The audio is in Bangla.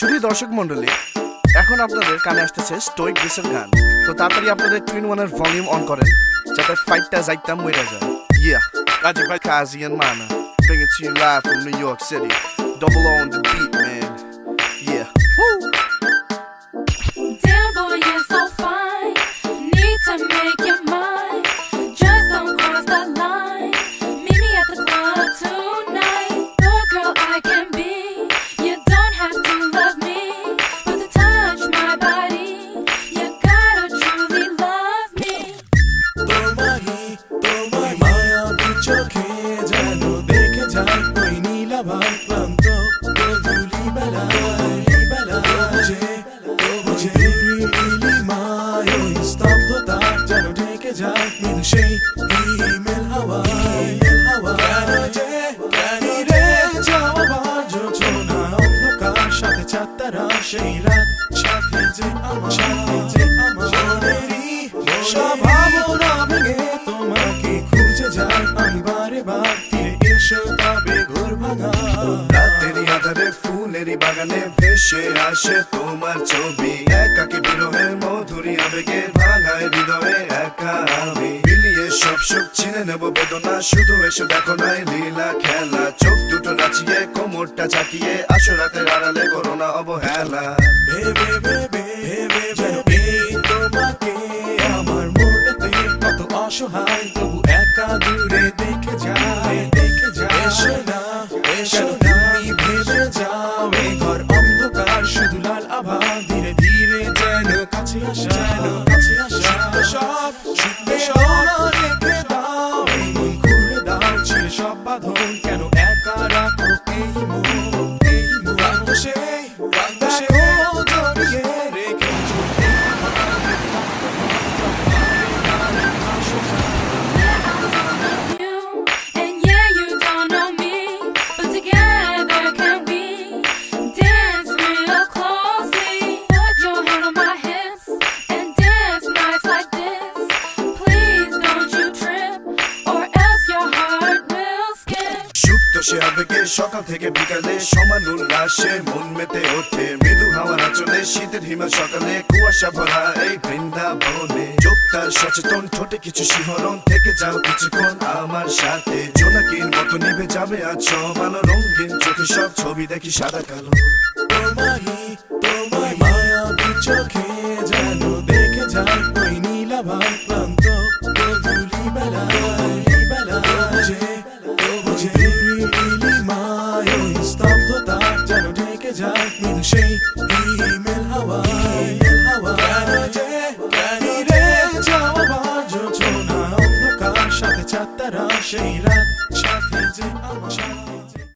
শুধু দর্শক মন্ডলী, এখন আপনাদের কানে আসতেছে স্টোইক গ্রিসের গান। তো তাড়াতাড়ি আপনাদের টুইন ওয়ানের ভলিউম অন করেন যাতে ফাইটটা যাইতাম মইরা যায়। Yeah, Rajiv Kazi and Mana, bring it to you live from New York City. Double on the beat, man. Yeah. Woo! Damn boy, you're so fine. Need to make your mind. Just don't cross the line. Meet me at the club tonight. The girl I can be. You don't have to love me, but to touch my body, you gotta truly love me. তোমায় মায়াবী চোখে যেন দেখে যায় ওই নীলাভার ক্লান্ত গধূলি বেলায় বুঝে নীলিমায় ওই স্তব্ধতা যেন ঢেকে যায় মৃদু সেই হিমেল হাওয়া কেন রে যাওয়ার যোজনা অন্ধকার সাথে চাঁদতারা সেই রাত সাথে যে আমার মনেরই সব ভাবনা ভেঙে তোমাকে খুঁজে যায় আমি বারে বার ফিরে এসো তবে ঘোর ভাঙা রাতেরই আধারে ফুলেরই বাগানে ভেসে আসে তোমার ছবি। একাকী বিরহের মধুরী আবেগে ভাঙায় হৃদয়ে একা আমি। মিলিয়ে সব সুখ চিনে নেব বেদনা, শুধু এসে দেখো নাই লীলা খেলা। চোখ দুটো নাচিয়ে কোমরটা চাকিয়ে আসো রাতের আড়ালে করো না অবহেলা। ভেবে যেন এই তোমাকে আমার মনেতে কত অসহায় তবু একা দূরে দেখে যায় এসো না তুমি ভেবে যাও এই ঘর অন্ধকার শুধু লাল আভা ধীরে ধীরে যেন কাছে আসা সব রেখে দাও এই মন খুলে দাও ছিল সব বাঁধন কেন একা রাখো এই মন প্রান্ত সেই জড়িয়ে রেখেছো You, and yeah, you don't know me, but together can we dance real closely? Put your hand on my hips and dance nights like this. Please don't you trip, or else your heart will skip. সুপ্ত সে আবেগে সকাল থেকে বিকালে সমান উল্লাসে মন মেতে ওঠে। মৃদু হাওয়ার আঁচলে শীতের হিমেল সকালে কুয়াশা ভরা এই বৃন্দাবনে। চোখ তার সচেতন ঠোঁটে কিছু শিহরণ, থেকে যাও কিছুক্ষণ আমার সাথে। জোনাকির মতো নিভে যাবে আজ সব আলো, রঙিন চোখে সব ছবি দেখি সাদা কালো। তোমায় মায়াবী চোখে যেন দেখে যায় ওই নীলাভার ক্লান্ত গধূলি বেলায় বুঝে নীলিমায় ওই স্তব্ধতা যেন ঢেকে যায় মৃদু সেই হিমেল হাওয়া কেন রে যাওয়ার যোজনা অন্ধকার সাথে চাঁদতারা সেই রাত সাথে যে আমার